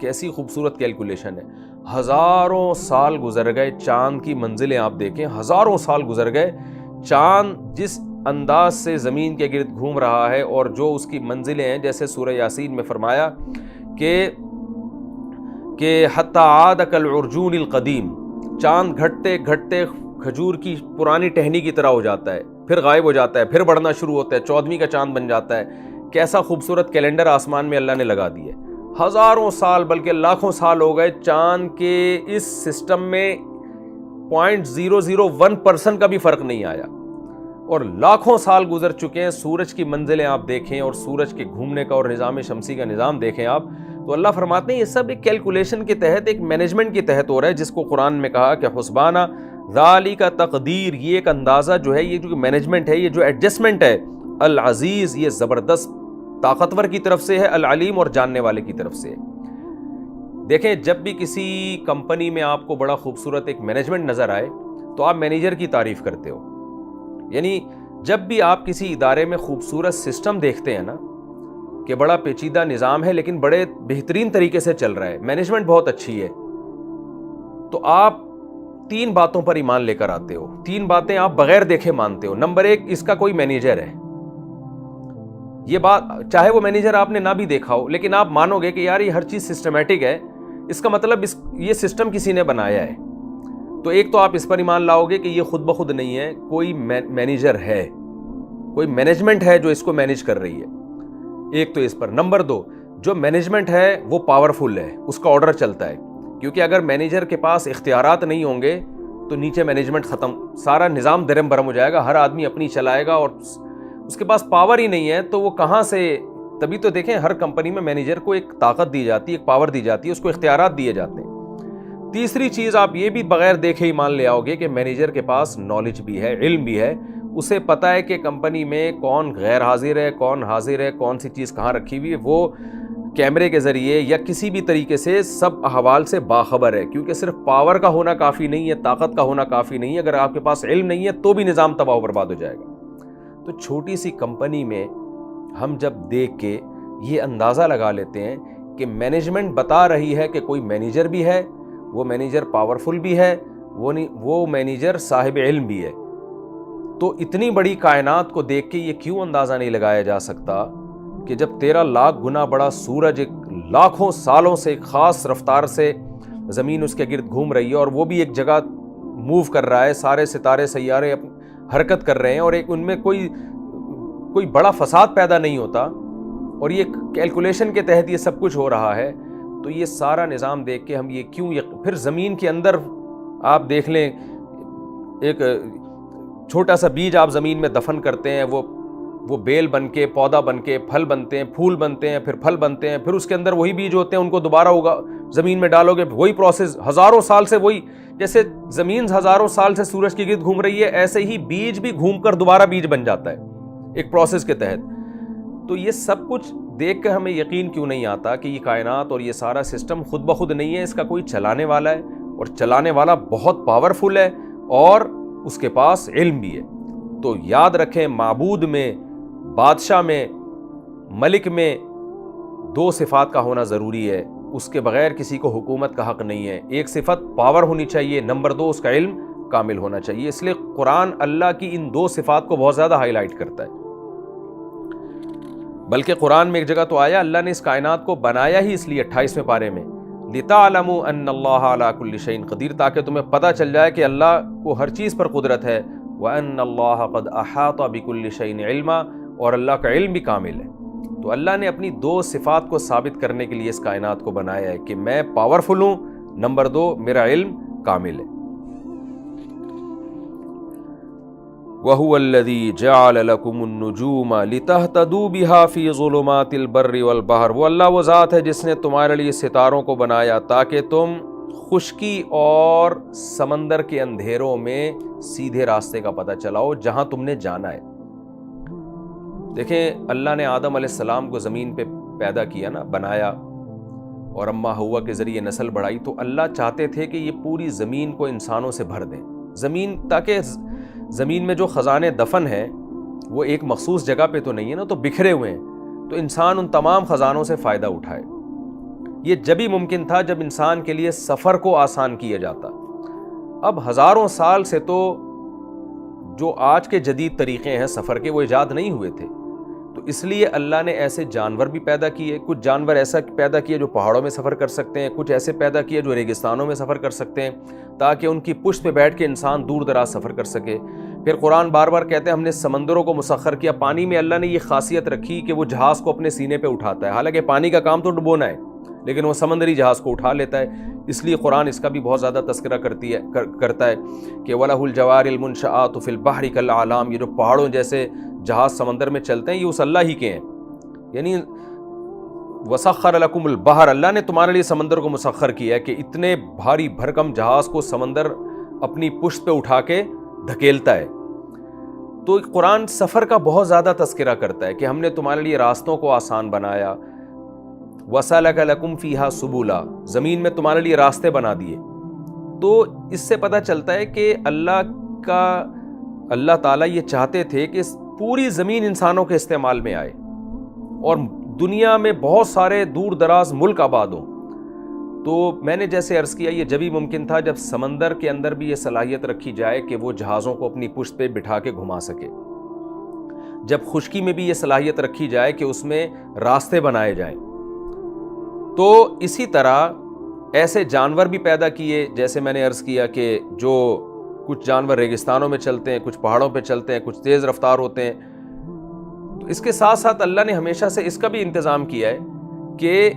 کیسی خوبصورت کیلکولیشن ہے. ہزاروں سال گزر گئے, چاند کی منزلیں آپ دیکھیں, ہزاروں سال گزر گئے, چاند جس انداز سے زمین کے گرد گھوم رہا ہے اور جو اس کی منزلیں ہیں, جیسے سورہ یاسین میں فرمایا کہ حتی عاد کالعرجون القدیم, چاند گھٹتے گھٹتے کھجور کی پرانی ٹہنی کی طرح ہو جاتا ہے, پھر غائب ہو جاتا ہے, پھر بڑھنا شروع ہوتا ہے, 14ویں کا چاند بن جاتا ہے. کیسا خوبصورت کیلنڈر آسمان میں اللہ نے لگا دی ہے. ہزاروں سال بلکہ لاکھوں سال ہو گئے, چاند کے اس سسٹم میں 0.001% کا بھی فرق نہیں آیا, اور لاکھوں سال گزر چکے ہیں. سورج کی منزلیں آپ دیکھیں اور سورج کے گھومنے کا اور نظام شمسی کا نظام دیکھیں آپ, تو اللہ فرماتے ہیں یہ سب ایک کیلکولیشن کے تحت, ایک مینجمنٹ کے تحت ہو رہا ہے, جس کو قرآن میں کہا کہ حسبانہ ذالک تقدیر, یہ ایک اندازہ جو ہے, یہ جو مینجمنٹ ہے, یہ جو ایڈجسٹمنٹ ہے, العزیز, یہ زبردست طاقتور کی طرف سے ہے, العلیم اور جاننے والے کی طرف سے ہے. دیکھیں جب بھی کسی کمپنی میں آپ کو بڑا خوبصورت ایک مینجمنٹ نظر آئے تو آپ مینیجر کی تعریف کرتے ہو. یعنی جب بھی آپ کسی ادارے میں خوبصورت سسٹم دیکھتے ہیں نا کہ بڑا پیچیدہ نظام ہے لیکن بڑے بہترین طریقے سے چل رہا ہے, مینجمنٹ بہت اچھی ہے, تو آپ 3 باتوں پر ایمان لے کر آتے ہو. 3 باتیں آپ بغیر دیکھے مانتے ہو. نمبر 1, اس کا کوئی مینیجر ہے. یہ بات چاہے وہ مینیجر آپ نے نہ بھی دیکھا ہو, لیکن آپ مانو گے کہ یار یہ ہر چیز سسٹمیٹک ہے, اس کا مطلب یہ سسٹم کسی نے بنایا ہے. تو ایک تو آپ اس پر ایمان لاؤ گے کہ یہ خود بخود نہیں ہے, کوئی مینیجر ہے, کوئی مینجمنٹ ہے جو اس کو مینیج کر رہی ہے. ایک تو اس پر. نمبر 2, جو مینجمنٹ ہے وہ پاورفل ہے, اس کا آرڈر چلتا ہے, کیونکہ اگر مینیجر کے پاس اختیارات نہیں ہوں گے تو نیچے مینجمنٹ ختم, سارا نظام درم برم ہو جائے گا, ہر آدمی اپنی چلائے گا, اور اس کے پاس پاور ہی نہیں ہے تو وہ کہاں سے. تبھی تو دیکھیں ہر کمپنی میں مینیجر کو ایک طاقت دی جاتی ہے, ایک پاور دی جاتی ہے, اس کو اختیارات دیے جاتے ہیں. تیسری چیز آپ یہ بھی بغیر دیکھے ہی مان لے آؤ گے کہ مینیجر کے پاس نالج بھی ہے, علم بھی ہے, اسے پتہ ہے کہ کمپنی میں کون غیر حاضر ہے, کون حاضر ہے, کون سی چیز کہاں رکھی ہوئی ہے. وہ کیمرے کے ذریعے یا کسی بھی طریقے سے سب احوال سے باخبر ہے, کیونکہ صرف پاور کا ہونا کافی نہیں ہے, طاقت کا ہونا کافی نہیں ہے, اگر آپ کے پاس علم نہیں ہے تو بھی نظام تباہ و برباد ہو جائے گا. تو چھوٹی سی کمپنی میں ہم جب دیکھ کے یہ اندازہ لگا لیتے ہیں کہ مینجمنٹ بتا رہی ہے کہ کوئی مینیجر بھی ہے, وہ مینیجر پاورفل بھی ہے, وہ مینیجر صاحب علم بھی ہے, تو اتنی بڑی کائنات کو دیکھ کے یہ کیوں اندازہ نہیں لگایا جا سکتا کہ جب 13 لاکھ گنا بڑا سورج ایک لاکھوں سالوں سے ایک خاص رفتار سے زمین اس کے گرد گھوم رہی ہے, اور وہ بھی ایک جگہ موو کر رہا ہے, سارے ستارے سیارے حرکت کر رہے ہیں, اور ایک ان میں کوئی بڑا فساد پیدا نہیں ہوتا, اور یہ کیلکولیشن کے تحت یہ سب کچھ ہو رہا ہے, تو یہ سارا نظام دیکھ کے ہم یہ کیوں پھر زمین کے اندر آپ دیکھ لیں, ایک چھوٹا سا بیج آپ زمین میں دفن کرتے ہیں, وہ بیل بن کے, پودا بن کے, پھل بنتے ہیں, پھول بنتے ہیں, پھر پھل بنتے ہیں, پھر اس کے اندر وہی بیج ہوتے ہیں, ان کو دوبارہ زمین میں ڈالو گے, وہی پروسیس ہزاروں سال سے, وہی جیسے زمین ہزاروں سال سے سورج کے گرد گھوم رہی ہے, ایسے ہی بیج بھی گھوم کر دوبارہ بیج بن جاتا ہے ایک پروسیس کے تحت. تو یہ سب کچھ دیکھ کر ہمیں یقین کیوں نہیں آتا کہ یہ کائنات اور یہ سارا سسٹم خود بخود نہیں ہے, اس کا کوئی چلانے والا ہے, اور چلانے والا بہت پاورفل ہے, اور اس کے پاس علم بھی ہے. تو یاد رکھیں, معبود میں, بادشاہ میں, ملک میں 2 صفات کا ہونا ضروری ہے, اس کے بغیر کسی کو حکومت کا حق نہیں ہے. ایک صفت پاور ہونی چاہیے, نمبر 2 اس کا علم کامل ہونا چاہیے. اس لیے قرآن اللہ کی ان 2 صفات کو بہت زیادہ ہائی لائٹ کرتا ہے. بلکہ قرآن میں ایک جگہ تو آیا, اللہ نے اس کائنات کو بنایا ہی اس لیے 28ویں پارے میں, لِتَعْلَمُوا أَنَّ اللَّهَ عَلَى كُلِّ شَيْءٍ قَدِيرٌ, تاکہ تمہیں پتہ چل جائے کہ اللہ کو ہر چیز پر قدرت ہے, وَأَنَّ اللَّهَ قَدْ أَحَاطَ بِكُلِّ شَيْءٍ عِلْمًا, اور اللہ کا علم بھی کامل ہے. تو اللہ نے اپنی 2 صفات کو ثابت کرنے کے لیے اس کائنات کو بنایا ہے کہ میں پاورفل ہوں, نمبر 2 میرا علم کامل ہے. وَهُوَ الَّذِي جَعَلَ لَكُمُ النُّجُومَ لِتَهْتَدُوا بِهَا فِي ظُلُمَاتِ الْبَرِّ وَالْبَحْرِ, وہ اللہ وہ ذات ہے جس نے تمہارے لیے ستاروں کو بنایا تاکہ تم خشکی اور سمندر کے اندھیروں میں سیدھے راستے کا پتہ چلاؤ جہاں تم نے جانا ہے. دیکھیں اللہ نے آدم علیہ السلام کو زمین پہ پیدا کیا نا, بنایا, اور اما ہوا کے ذریعے نسل بڑھائی, تو اللہ چاہتے تھے کہ یہ پوری زمین کو انسانوں سے بھر دیں, زمین, تاکہ زمین میں جو خزانے دفن ہیں وہ ایک مخصوص جگہ پہ تو نہیں ہے نا, تو بکھرے ہوئے ہیں, تو انسان ان تمام خزانوں سے فائدہ اٹھائے. یہ جبھی ممکن تھا جب انسان کے لیے سفر کو آسان کیا جاتا. اب ہزاروں سال سے تو جو آج کے جدید طریقے ہیں سفر کے وہ ایجاد نہیں ہوئے تھے. تو اس لیے اللہ نے ایسے جانور بھی پیدا کیے. کچھ جانور ایسا پیدا کیے جو پہاڑوں میں سفر کر سکتے ہیں, کچھ ایسے پیدا کیے جو ریگستانوں میں سفر کر سکتے ہیں, تاکہ ان کی پشت پہ بیٹھ کے انسان دور دراز سفر کر سکے. پھر قرآن بار بار کہتے ہیں ہم نے سمندروں کو مسخر کیا. پانی میں اللہ نے یہ خاصیت رکھی کہ وہ جہاز کو اپنے سینے پہ اٹھاتا ہے. حالانکہ پانی کا کام تو ڈبونا ہے, لیکن وہ سمندری جہاز کو اٹھا لیتا ہے. اس لیے قرآن اس کا بھی بہت زیادہ تذکرہ کرتا ہے کہ وَلَهُ الْجَوَارِ الْمُنشَآتُ فِي الْبَحْرِ كَالْأَعْلَامِ. یہ جو پہاڑوں جیسے جہاز سمندر میں چلتے ہیں یہ اس اللہ ہی کے ہیں. یعنی وَسَخَّرَ لَكُمُ الْبَحْرَ, اللہ نے تمہارے لیے سمندر کو مسخر کیا ہے کہ اتنے بھاری بھرکم جہاز کو سمندر اپنی پشت پہ اٹھا کے دھکیلتا ہے. تو قرآن سفر کا بہت زیادہ تذکرہ کرتا ہے کہ ہم نے تمہارے لیے راستوں کو آسان بنایا. وَسَلَكَ لَكُمْ فِيهَا سُبُلًا, زمین میں تمہارے لیے راستے بنا دیے. تو اس سے پتہ چلتا ہے کہ اللہ تعالیٰ یہ چاہتے تھے کہ پوری زمین انسانوں کے استعمال میں آئے اور دنیا میں بہت سارے دور دراز ملک آباد ہوں. تو میں نے جیسے عرض کیا یہ جبھی ممکن تھا جب سمندر کے اندر بھی یہ صلاحیت رکھی جائے کہ وہ جہازوں کو اپنی پشت پہ بٹھا کے گھما سکے, جب خشکی میں بھی یہ صلاحیت رکھی جائے کہ اس میں راستے بنائے جائیں. تو اسی طرح ایسے جانور بھی پیدا کیے جیسے میں نے عرض کیا کہ جو کچھ جانور ریگستانوں میں چلتے ہیں, کچھ پہاڑوں پہ چلتے ہیں, کچھ تیز رفتار ہوتے ہیں. تو اس کے ساتھ ساتھ اللہ نے ہمیشہ سے اس کا بھی انتظام کیا ہے کہ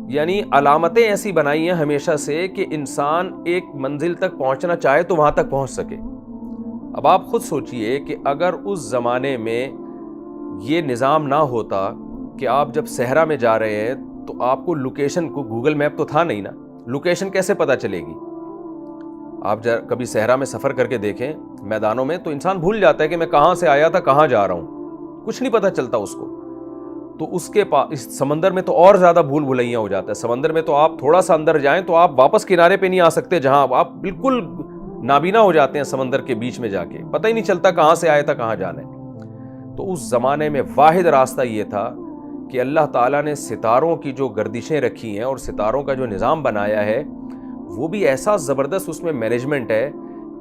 یعنی علامتیں ایسی بنائی ہیں ہمیشہ سے کہ انسان ایک منزل تک پہنچنا چاہے تو وہاں تک پہنچ سکے. اب آپ خود سوچئے کہ اگر اس زمانے میں یہ نظام نہ ہوتا کہ آپ جب صحرا میں جا رہے ہیں تو آپ کو لوکیشن کو, گوگل میپ تو تھا نہیں نا, لوکیشن کیسے پتہ چلے گی؟ آپ کبھی صحرا میں سفر کر کے دیکھیں میدانوں میں تو انسان بھول جاتا ہے کہ میں کہاں سے آیا تھا, کہاں جا رہا ہوں, کچھ نہیں پتہ چلتا اس کو. تو اس کے اس سمندر میں تو اور زیادہ بھول بھلائیاں ہو جاتا ہے. سمندر میں تو آپ تھوڑا سا اندر جائیں تو آپ واپس کنارے پہ نہیں آ سکتے, جہاں آپ بالکل نابینا ہو جاتے ہیں سمندر کے بیچ میں جا کے, پتہ ہی نہیں چلتا کہاں سے آیا تھا کہاں جانا ہے. تو اس زمانے میں واحد راستہ یہ تھا کہ اللہ تعالیٰ نے ستاروں کی جو گردشیں رکھی ہیں اور ستاروں کا جو نظام بنایا ہے وہ بھی ایسا زبردست اس میں مینجمنٹ ہے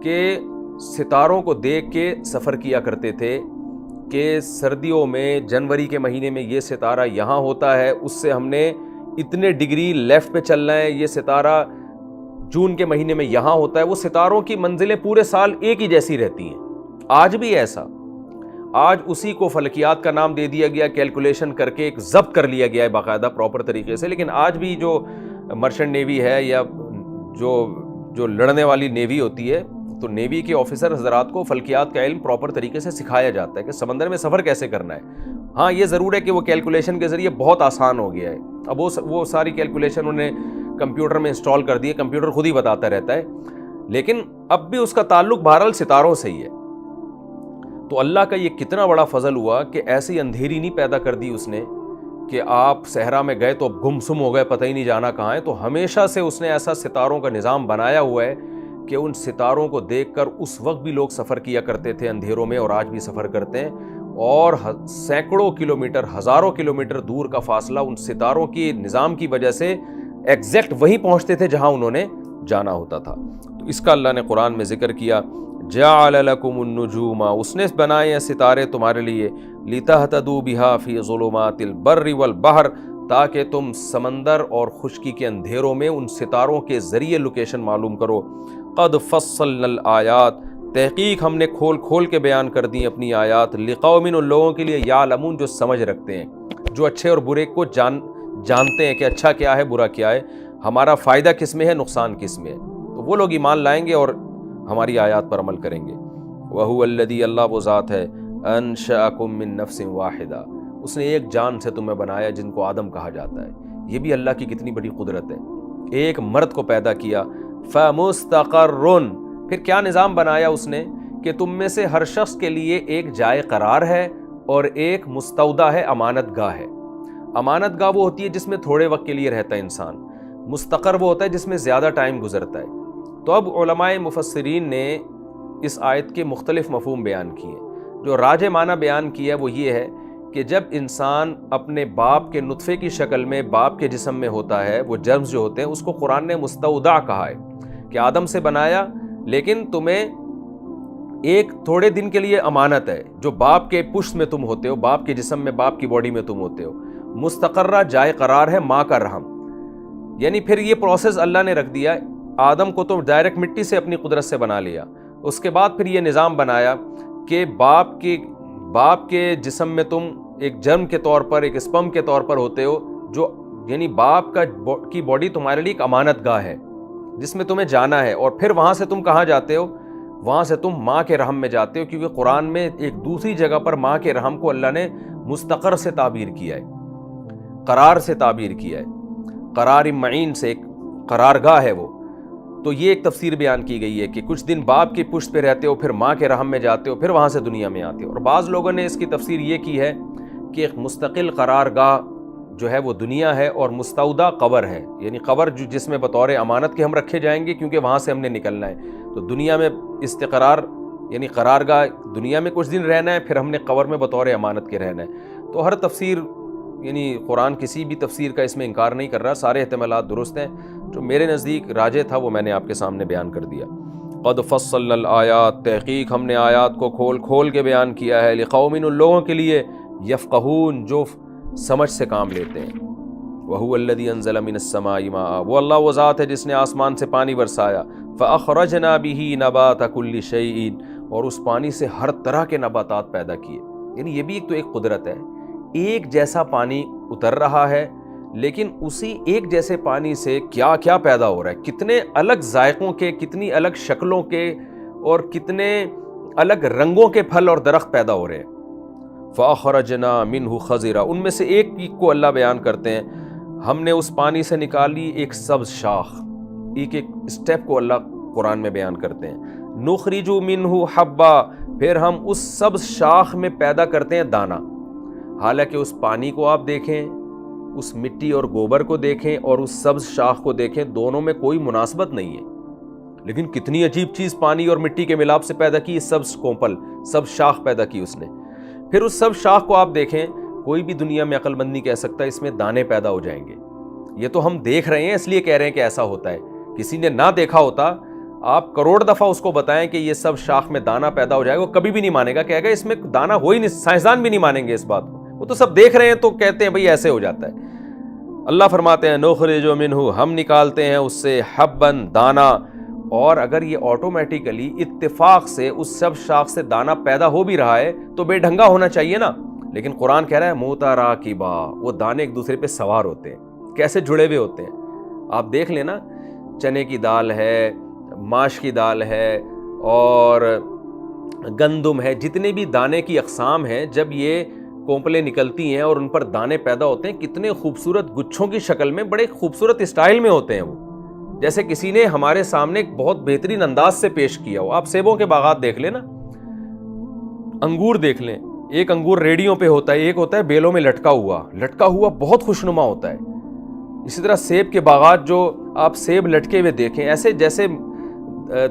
کہ ستاروں کو دیکھ کے سفر کیا کرتے تھے کہ سردیوں میں جنوری کے مہینے میں یہ ستارہ یہاں ہوتا ہے, اس سے ہم نے اتنے ڈگری لیفٹ پہ چلنا ہے, یہ ستارہ جون کے مہینے میں یہاں ہوتا ہے. وہ ستاروں کی منزلیں پورے سال ایک ہی جیسی رہتی ہیں. آج بھی ایسا, آج اسی کو فلکیات کا نام دے دیا گیا, کیلکولیشن کر کے ایک ضبط کر لیا گیا ہے باقاعدہ پراپر طریقے سے. لیکن آج بھی جو مرچنٹ نیوی ہے یا جو لڑنے والی نیوی ہوتی ہے تو نیوی کے آفیسر حضرات کو فلکیات کا علم پراپر طریقے سے سکھایا جاتا ہے کہ سمندر میں سفر کیسے کرنا ہے. ہاں یہ ضرور ہے کہ وہ کیلکولیشن کے ذریعے بہت آسان ہو گیا ہے. اب وہ ساری کیلکولیشن انہیں کمپیوٹر میں انسٹال کر دی ہے, کمپیوٹر خود ہی بتاتا رہتا ہے, لیکن اب بھی اس کا تعلق بہرحال ستاروں سے ہی ہے. تو اللہ کا یہ کتنا بڑا فضل ہوا کہ ایسی اندھیری نہیں پیدا کر دی اس نے کہ آپ صحرا میں گئے تو اب گم سم ہو گئے, پتہ ہی نہیں جانا کہاں ہے. تو ہمیشہ سے اس نے ایسا ستاروں کا نظام بنایا ہوا ہے کہ ان ستاروں کو دیکھ کر اس وقت بھی لوگ سفر کیا کرتے تھے اندھیروں میں, اور آج بھی سفر کرتے ہیں. اور سینکڑوں کلومیٹر, ہزاروں کلومیٹر دور کا فاصلہ ان ستاروں کی نظام کی وجہ سے ایگزیکٹ وہیں پہنچتے تھے جہاں انہوں نے جانا ہوتا تھا. تو اس کا اللہ نے قرآن میں ذکر کیا. جعل لکم النجوم, اس نے بنائے ہیں ستارے تمہارے لیے, لتہتدوا بہا فی ظلمات البر والبحر, تاکہ تم سمندر اور خشکی کے اندھیروں میں ان ستاروں کے ذریعے لوکیشن معلوم کرو. قد فصلنا الآیات, تحقیق ہم نے کھول کھول کے بیان کر دی اپنی آیات, لقوم, ان لوگوں کے لیے, یعلمون, جو سمجھ رکھتے ہیں, جو اچھے اور برے کو جانتے ہیں کہ اچھا کیا ہے برا کیا ہے, ہمارا فائدہ کس میں ہے نقصان کس میں ہے. تو وہ لوگ ایمان لائیں گے اور ہماری آیات پر عمل کریں گے. وَهُوَ الَّذِي, اللہ وہ ذات ہے, أَنشَأَكُم مِّن نَفْسٍ وَاحِدَةٍ, اس نے ایک جان سے تمہیں بنایا جن کو آدم کہا جاتا ہے. یہ بھی اللہ کی کتنی بڑی قدرت ہے. ایک مرد کو پیدا کیا. فَمُسْتَقَرٌّ, پھر کیا نظام بنایا اس نے کہ تم میں سے ہر شخص کے لیے ایک جائے قرار ہے اور ایک مستودع ہے, امانت گاہ ہے. امانت گاہ وہ ہوتی ہے جس میں تھوڑے وقت کے لیے رہتا ہے انسان, مستقر وہ ہوتا ہے جس میں زیادہ ٹائم گزرتا ہے. تو اب علماء مفسرین نے اس آیت کے مختلف مفہوم بیان کیے. جو راجح معنی بیان کیا ہے وہ یہ ہے کہ جب انسان اپنے باپ کے نطفے کی شکل میں باپ کے جسم میں ہوتا ہے، وہ جرمز جو ہوتے ہیں اس کو قرآن نے مستودع کہا ہے کہ آدم سے بنایا، لیکن تمہیں ایک تھوڑے دن کے لیے امانت ہے، جو باپ کے پشت میں تم ہوتے ہو، باپ کے جسم میں، باپ کی باڈی میں تم ہوتے ہو، مستقرہ جائے قرار ہے ماں کا رحم. یعنی پھر یہ پروسیس اللہ نے رکھ دیا. آدم کو تو ڈائریکٹ مٹی سے اپنی قدرت سے بنا لیا، اس کے بعد پھر یہ نظام بنایا کہ باپ کے جسم میں تم ایک جرم کے طور پر، ایک اسپم کے طور پر ہوتے ہو، جو یعنی باپ کی باڈی تمہارے لیے ایک امانت گاہ ہے جس میں تمہیں جانا ہے. اور پھر وہاں سے تم کہاں جاتے ہو؟ وہاں سے تم ماں کے رحم میں جاتے ہو، کیونکہ قرآن میں ایک دوسری جگہ پر ماں کے رحم کو اللہ نے مستقر سے تعبیر کیا ہے، قرار سے تعبیر کیا ہے، قرار معین سے، ایک قرارگاہ ہے وہ. تو یہ ایک تفسیر بیان کی گئی ہے کہ کچھ دن باپ کی پشت پہ رہتے ہو، پھر ماں کے رحم میں جاتے ہو، پھر وہاں سے دنیا میں آتے ہو. اور بعض لوگوں نے اس کی تفسیر یہ کی ہے کہ ایک مستقل قرارگاہ جو ہے وہ دنیا ہے، اور مستودع قبر ہے، یعنی قبر جس میں بطور امانت کے ہم رکھے جائیں گے، کیونکہ وہاں سے ہم نے نکلنا ہے. تو دنیا میں استقرار یعنی قرارگاہ، دنیا میں کچھ دن رہنا ہے، پھر ہم نے قبر میں بطور امانت کے رہنا ہے. تو ہر تفسیر یعنی قرآن کسی بھی تفسیر کا اس میں انکار نہیں کر رہا، سارے احتمالات درست ہیں. جو میرے نزدیک راجح تھا وہ میں نے آپ کے سامنے بیان کر دیا. قد فصلنا الآیات، تحقیق ہم نے آیات کو کھول کے بیان کیا ہے، لقوم، ان لوگوں کے لیے، یفقہون، جو سمجھ سے کام لیتے ہیں. وَهُوَ الَّذِي أَنزَلَ مِنَ السَّمَاءِ مَاءً، وہ اللہ وہ ذات ہے جس نے آسمان سے پانی برسایا. فَأَخْرَجْنَا بِهِ نَبَاتَ كُلِّ شَيْءٍ، اور اس پانی سے ہر طرح کے نباتات پیدا کیے. یعنی یہ بھی ایک قدرت ہے، ایک جیسا پانی اتر رہا ہے، لیکن اسی ایک جیسے پانی سے کیا کیا پیدا ہو رہا ہے، کتنے الگ ذائقوں کے، کتنی الگ شکلوں کے، اور کتنے الگ رنگوں کے پھل اور درخت پیدا ہو رہے ہیں. فَأَخْرَجْنَا مِنْهُ خَضِرًا، ان میں سے ایک کو اللہ بیان کرتے ہیں، ہم نے اس پانی سے نکالی ایک سبز شاخ. ایک اسٹیپ کو اللہ قرآن میں بیان کرتے ہیں. نُخْرِجُ مِنْهُ حَبًّا، پھر ہم اس سبز شاخ میں پیدا کرتے ہیں دانہ. حالانکہ اس پانی کو آپ دیکھیں، اس مٹی اور گوبر کو دیکھیں، اور اس سبز شاخ کو دیکھیں، دونوں میں کوئی مناسبت نہیں ہے، لیکن کتنی عجیب چیز پانی اور مٹی کے ملاپ سے پیدا کی، سبز کوپل، سبز شاخ پیدا کی اس نے. پھر اس سبز شاخ کو آپ دیکھیں، کوئی بھی دنیا میں عقل مند نہیں کہہ سکتا اس میں دانے پیدا ہو جائیں گے. یہ تو ہم دیکھ رہے ہیں اس لیے کہہ رہے ہیں کہ ایسا ہوتا ہے. کسی نے نہ دیکھا ہوتا، آپ کروڑ دفعہ اس کو بتائیں کہ یہ سب شاخ میں دانہ پیدا ہو جائے گا، وہ کبھی بھی نہیں مانے گا، کہے گا اس میں دانہ ہو ہی نہیں، سائنسدان بھی نہیں مانیں گے اس بات کو. وہ تو سب دیکھ رہے ہیں تو کہتے ہیں بھئی ایسے ہو جاتا ہے. اللہ فرماتے ہیں نخرج منہ، ہم نکالتے ہیں اس سے حبن، دانہ. اور اگر یہ آٹومیٹیکلی اتفاق سے اس سب شاخ سے دانہ پیدا ہو بھی رہا ہے تو بے ڈھنگا ہونا چاہیے نا. لیکن قرآن کہہ رہا ہے متراکبا، وہ دانے ایک دوسرے پہ سوار ہوتے ہیں، کیسے جڑے ہوئے ہوتے ہیں. آپ دیکھ لیں نا، چنے کی دال ہے، ماش کی دال ہے، اور گندم ہے، جتنے بھی دانے کی اقسام ہیں، جب یہ کومپلیں نکلتی ہیں اور ان پر دانے پیدا ہوتے ہیں، کتنے خوبصورت گچھوں کی شکل میں، بڑے خوبصورت اسٹائل میں ہوتے ہیں وہ، جیسے کسی نے ہمارے سامنے ایک بہت بہترین انداز سے پیش کیا ہو. آپ سیبوں کے باغات دیکھ لیں نا، انگور دیکھ لیں، ایک انگور ریڑیوں پہ ہوتا ہے، ایک ہوتا ہے بیلوں میں لٹکا ہوا بہت خوشنما ہوتا ہے. اسی طرح سیب کے باغات، جو آپ سیب لٹکے ہوئے دیکھیں، ایسے جیسے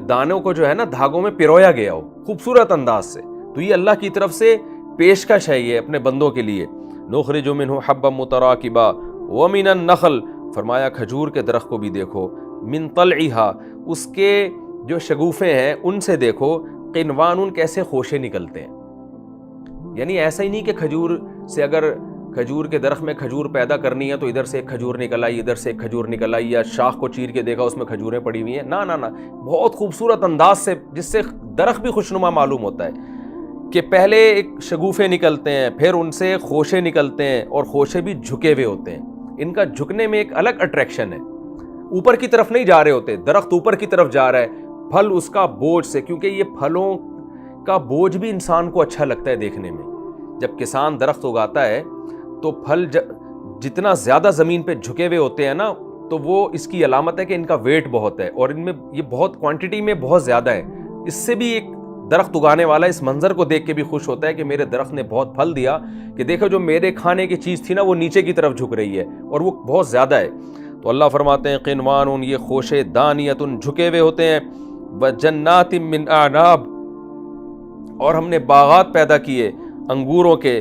دانوں کو جو ہے نا دھاگوں میں پرویا گیا ہو خوبصورت انداز سے. تو یہ اللہ کی طرف سے پیشکش ہے یہ اپنے بندوں کے لیے. نخرج منہ حبا متراکبا ومن النخل، فرمایا کھجور کے درخت کو بھی دیکھو، من طلعھا، اس کے جو شگوفے ہیں ان سے دیکھو، قنوان، کیسے خوشے نکلتے ہیں. یعنی ایسا ہی نہیں کہ کھجور سے، اگر کھجور کے درخت میں کھجور پیدا کرنی ہے تو ادھر سے ایک کھجور نکل آئی، ادھر سے ایک کھجور نکل آئی، یا شاخ کو چیر کے دیکھا اس میں کھجوریں پڑی ہوئی ہیں. نہ، بہت خوبصورت انداز سے، جس سے درخت بھی خوشنما معلوم ہوتا ہے کہ پہلے ایک شگوفے نکلتے ہیں، پھر ان سے خوشے نکلتے ہیں، اور خوشے بھی جھکے ہوئے ہوتے ہیں. ان کا جھکنے میں ایک الگ اٹریکشن ہے، اوپر کی طرف نہیں جا رہے ہوتے، درخت اوپر کی طرف جا رہا ہے، پھل اس کا بوجھ سے، کیونکہ یہ پھلوں کا بوجھ بھی انسان کو اچھا لگتا ہے دیکھنے میں. جب کسان درخت اگاتا ہے تو پھل جتنا زیادہ زمین پہ جھکے ہوئے ہوتے ہیں نا، تو وہ اس کی علامت ہے کہ ان کا ویٹ بہت ہے، اور ان میں یہ بہت کوانٹٹی میں بہت زیادہ ہے. اس سے بھی ایک درخت اگانے والا اس منظر کو دیکھ کے بھی خوش ہوتا ہے کہ میرے درخت نے بہت پھل دیا، کہ دیکھو جو میرے کھانے کی چیز تھی نا وہ نیچے کی طرف جھک رہی ہے، اور وہ بہت زیادہ ہے. تو اللہ فرماتے ہیں قنوان، یہ خوشے، دانیت، جھکے ہوئے ہوتے ہیں، وجنات من اعناب، اور ہم نے باغات پیدا کیے انگوروں کے،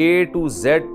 A to Z